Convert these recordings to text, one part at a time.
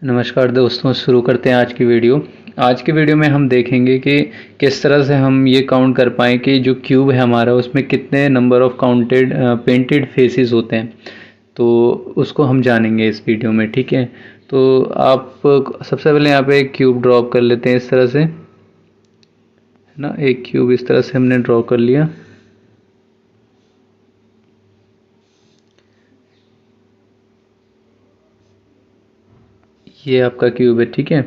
नमस्कार दोस्तों, शुरू करते हैं आज की वीडियो। आज की वीडियो में हम देखेंगे कि किस तरह से हम ये काउंट कर पाएँ कि जो क्यूब है हमारा उसमें कितने नंबर ऑफ पेंटेड फेसेस होते हैं। तो उसको हम जानेंगे इस वीडियो में, ठीक है। तो आप सबसे पहले यहाँ पे एक क्यूब ड्रॉ कर लेते हैं इस तरह से, है ना। एक क्यूब इस तरह से हमने ड्रॉ कर लिया। ये आपका क्यूब है, ठीक है।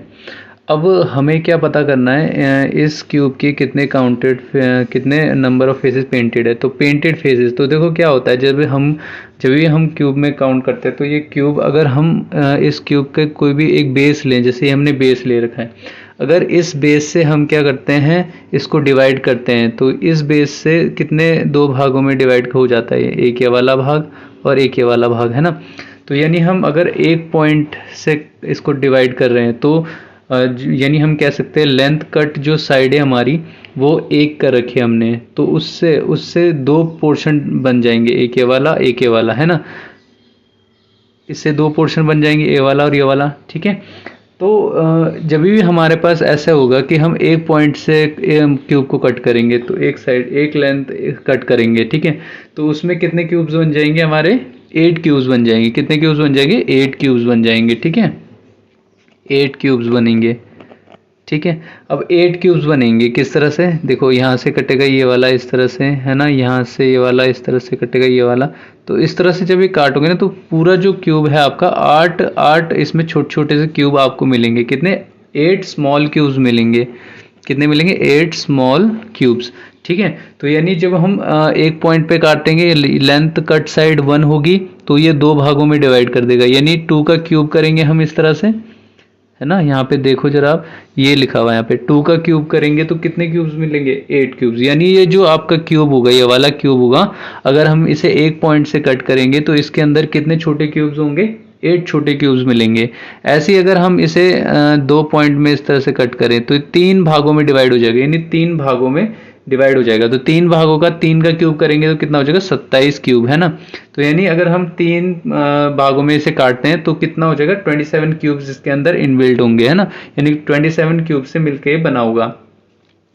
अब हमें क्या पता करना है, इस क्यूब के कितने नंबर ऑफ फेसेस पेंटेड है। तो पेंटेड फेसेस, तो देखो क्या होता है, जब भी हम क्यूब में काउंट करते हैं तो ये क्यूब, अगर हम इस क्यूब के कोई भी एक बेस लें, जैसे हमने बेस ले रखा है, अगर इस बेस से हम क्या करते हैं, इसको डिवाइड करते हैं, तो इस बेस से कितने दो भागों में डिवाइड हो जाता है, एक ये वाला भाग और एक ये वाला भाग, है ना। तो यानी हम अगर एक पॉइंट से इसको डिवाइड कर रहे हैं तो यानी हम कह सकते हैं लेंथ कट जो साइड है हमारी वो एक कर रखी है हमने, तो उससे उससे दो पोर्शन बन जाएंगे, एक ये वाला एक ये वाला, है ना। इससे दो पोर्शन बन जाएंगे, ये वाला और ये वाला, ठीक है। तो जब भी हमारे पास ऐसा होगा कि हम एक पॉइंट से क्यूब को कट करेंगे तो एक साइड एक लेंथ कट करेंगे, ठीक है। तो उसमें कितने क्यूब्स बन जाएंगे हमारे, 8 क्यूब्स बन जाएंगे। कितने क्यूब्स बन जाएंगे, 8 क्यूब्स बन जाएंगे, ठीक है। 8 क्यूब्स बनेंगे, ठीक है। अब 8 क्यूब्स बनेंगे किस तरह से, देखो यहाँ से कटेगा ये वाला इस तरह से, है ना। यहाँ से ये वाला इस तरह से कटेगा ये वाला। तो इस तरह से जब ये काटोगे ना तो पूरा जो क्यूब है आपका 8 इसमें छोटे छोटे से क्यूब आपको मिलेंगे। कितने, 8 स्मॉल क्यूब्स मिलेंगे। कितने मिलेंगे, 8 स्मॉल क्यूब्स, ठीक है। तो यानी जब हम एक पॉइंट पे काटेंगे, लेंथ कट साइड 1 होगी तो ये दो भागों में डिवाइड कर देगा, यानी 2 का क्यूब करेंगे हम इस तरह से, है ना। यहाँ पे देखो जरा आप, ये लिखा हुआ है यहाँ पे 2 का क्यूब करेंगे तो कितने क्यूब्स मिलेंगे, 8 क्यूब्स। यानी ये जो आपका क्यूब होगा, ये वाला क्यूब होगा, अगर हम इसे एक पॉइंट से कट करेंगे तो इसके अंदर कितने छोटे क्यूब्स होंगे, 8 छोटे क्यूब्स मिलेंगे। ऐसे ही अगर हम इसे दो पॉइंट में इस तरह से कट करें तो 3 भागों में डिवाइड हो जाएगा, यानी 3 भागों में डिवाइड हो जाएगा। तो 3 भागों का 3 का क्यूब करेंगे तो कितना हो जाएगा, 27 क्यूब, है ना। तो यानी अगर हम 3 भागों में इसे काटते हैं तो कितना हो जाएगा, 27 क्यूब्स इसके अंदर इनबिल्ट होंगे, है ना। यानी 27 क्यूब से मिलके बना होगा।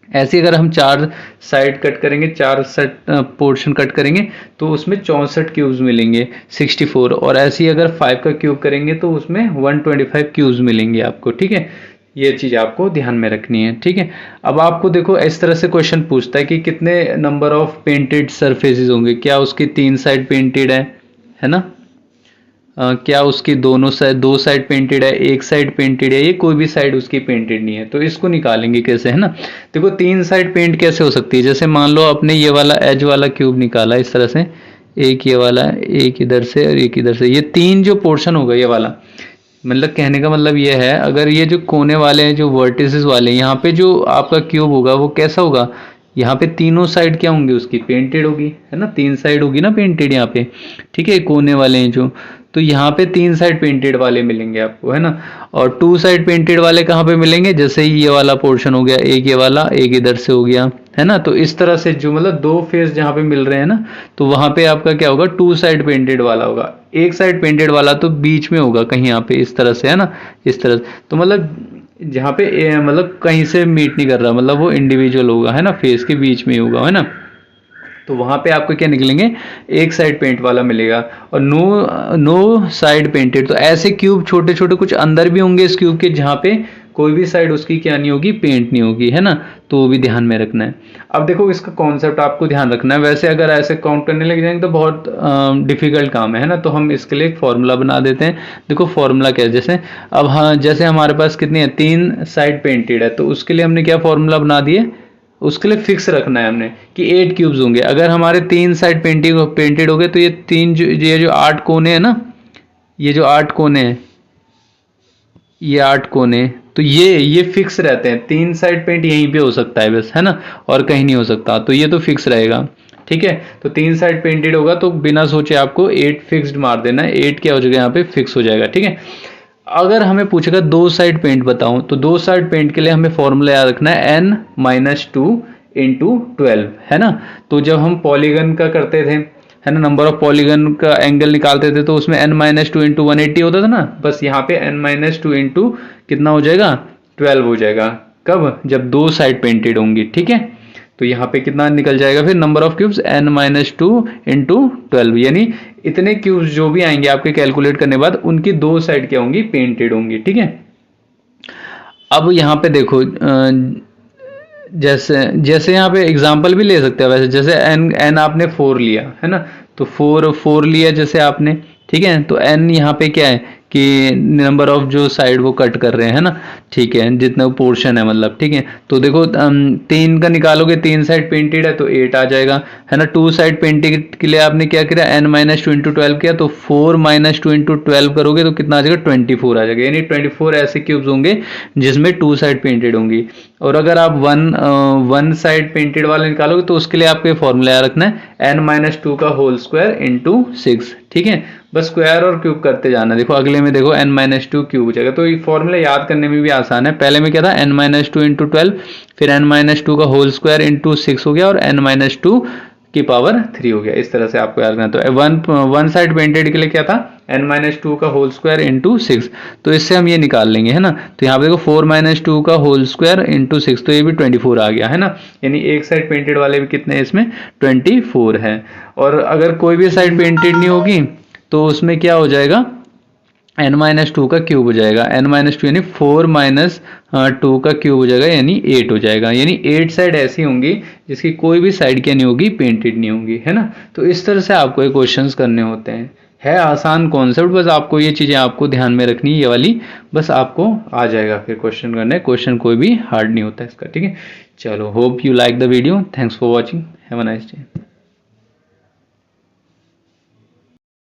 ऐसे अगर हम 4 साइड कट करेंगे, 4 सेट पोर्शन कट करेंगे तो उसमें 64 क्यूब्स मिलेंगे, 64। और ऐसे ही अगर 5 का क्यूब करेंगे तो उसमें 125 क्यूब्स मिलेंगे आपको, ठीक है। ये चीज़ आपको ध्यान में रखनी है, ठीक है। अब आपको देखो इस तरह से क्वेश्चन पूछता है कि कितने नंबर ऑफ पेंटेड सरफेसेस होंगे, क्या उसकी 3 साइड पेंटेड है ना। क्या उसकी दो साइड पेंटेड है, एक साइड पेंटेड है, ये कोई भी साइड उसकी पेंटेड नहीं है। तो इसको निकालेंगे कैसे, है ना। देखो 3 साइड पेंट कैसे हो सकती है, जैसे मान लो आपने ये वाला एज वाला क्यूब निकाला इस तरह से, एक ये वाला, एक इधर से और एक इधर से, ये 3 जो पोर्शन होगा ये वाला, मतलब कहने का मतलब ये है, अगर ये जो कोने वाले हैं, जो वर्टिसेस वाले हैं, यहाँ पे जो आपका क्यूब होगा वो कैसा होगा, यहाँ पे तीनों साइड क्या होंगी उसकी, पेंटेड होगी, है ना। 3 साइड होगी ना पेंटेड यहाँ पे, ठीक है। कोने वाले हैं जो, तो यहाँ पे 3 साइड पेंटेड वाले मिलेंगे आपको, है ना। और 2 साइड पेंटेड वाले कहाँ पे मिलेंगे, जैसे ही ये वाला पोर्शन हो गया, एक ये वाला, एक इधर से हो गया, है ना। तो इस तरह से जो मतलब 2 फेस जहाँ पे मिल रहे हैं ना, तो वहां पे आपका क्या होगा, 2 साइड पेंटेड वाला होगा। एक साइड पेंटेड वाला तो बीच में होगा कहीं यहाँ पे इस तरह से, है ना, इस तरह से। तो मतलब जहाँ पे मतलब कहीं से मीट नहीं कर रहा, मतलब वो इंडिविजुअल होगा, है ना, फेस के बीच में होगा, है ना। तो वहां पे आपको क्या निकलेंगे, एक साइड पेंट वाला मिलेगा और नो साइड पेंटेड। तो ऐसे क्यूब छोटे छोटे कुछ अंदर भी होंगे इस क्यूब के, जहाँ पे कोई भी साइड उसकी क्या नहीं होगी, पेंट नहीं होगी, है ना। तो वो भी ध्यान में रखना है। अब देखो इसका कॉन्सेप्ट आपको ध्यान रखना है। वैसे अगर ऐसे काउंट करने लग जाएंगे तो बहुत डिफिकल्ट काम है ना। तो हम इसके लिए एक फॉर्मूला बना देते हैं। देखो फॉर्मूला क्या है, जैसे अब हाँ, जैसे हमारे पास कितनी है, 3 साइड पेंटेड है, तो उसके लिए हमने क्या फॉर्मूला बना दिए, उसके लिए फिक्स रखना है हमने कि 8 क्यूब्स होंगे। अगर हमारे 3 साइड पेंटेड हो गए तो ये जो 8 कोने हैं ना, ये जो 8 कोने हैं, ये 8 कोने, तो ये फिक्स रहते हैं। 3 साइड पेंट यहीं पे हो सकता है बस, है ना, और कहीं नहीं हो सकता। तो ये तो फिक्स रहेगा, ठीक है। तो 3 साइड पेंटेड होगा तो बिना सोचे आपको 8 फिक्स्ड मार देना है। 8 क्या हो जाएगा, यहाँ पे फिक्स हो जाएगा, ठीक है। अगर हमें पूछेगा 2 साइड पेंट बताऊं, तो 2 साइड पेंट के लिए हमें फॉर्मूला याद रखना है n-2 × 12, है ना। तो जब हम पॉलीगन का करते थे है ना, नंबर ऑफ पॉलीगन का एंगल निकालते थे तो उसमें n-2 इंटू 180 होता था ना, बस यहाँ पे n-2 इंटू कितना हो जाएगा, 12 हो जाएगा। कब, जब दो साइड पेंटेड होंगी, ठीक है। तो यहाँ पे कितना निकल जाएगा फिर, number of cubes n-2 into 12, यानी इतने क्यूब्स जो भी आएंगे आपके कैलकुलेट करने के बाद उनकी दो साइड क्या होंगी, पेंटेड होंगी, ठीक है। अब यहाँ पे देखो जैसे जैसे यहाँ पे एग्जांपल भी ले सकते हैं वैसे, जैसे n आपने 4 लिया है ना, तो 4 लिया जैसे आपने, ठीक है। तो n यहाँ पे क्या है कि नंबर ऑफ जो साइड वो कट कर रहे हैं, है ना, ठीक है, जितना पोर्शन है मतलब, ठीक है। तो देखो 3 का निकालोगे, 3 साइड पेंटेड है तो 8 आ जाएगा, है ना। 2 साइड पेंटेड के लिए आपने क्या किया, n-2 इंटू 12 किया, तो 4-2 इंटू 12 करोगे तो कितना आ जाएगा, 24 आ जाएगा, यानी 24 ऐसे क्यूब्स होंगे जिसमें 2 साइड पेंटेड होंगी। और अगर आप वन साइड पेंटेड वाले निकालोगे तो उसके लिए आपको फॉर्मूला रखना है n-2 का होल स्क्वायर इंटू 6, ठीक है। बस स्क्वायर और क्यूब करते जाना। देखो अगले में देखो n-2 क्यूब हो जाएगा, तो ये फॉर्मूला याद करने में भी आसान है। पहले में क्या था, n-2 इंटू 12, फिर n-2 का होल स्क्वायर इंटू 6 हो गया और n-2 की पावर 3 हो गया। इस तरह से आपको याद करना। तो वन साइड पेंटेड के लिए क्या था, n-2 का होल स्क्वायर इंटू 6, तो इससे हम ये निकाल लेंगे, है ना। तो यहाँ पे देखो 4-2 का होल स्क्वायर इंटू 6, तो ये भी 24 आ गया, है ना। यानी एक साइड पेंटेड वाले भी कितने हैं इसमें, 24 है। और अगर कोई भी साइड पेंटेड नहीं होगी तो उसमें क्या हो जाएगा, n-2 का क्यूब हो जाएगा, n-2 यानी 4-2 का क्यूब हो जाएगा, यानी 8 हो जाएगा। यानी 8 साइड ऐसी होंगी जिसकी कोई भी साइड क्या नहीं होगी, पेंटेड नहीं होगी, है ना। तो इस तरह से आपको ये क्वेश्चंस करने होते हैं। है आसान कॉन्सेप्ट, बस आपको ये चीज़ें आपको ध्यान में रखनी है, ये वाली, बस आपको आ जाएगा फिर क्वेश्चन करने। क्वेश्चन कोई भी हार्ड नहीं होता इसका, ठीक है। चलो, hope you like the video, thanks for watching, have a nice day.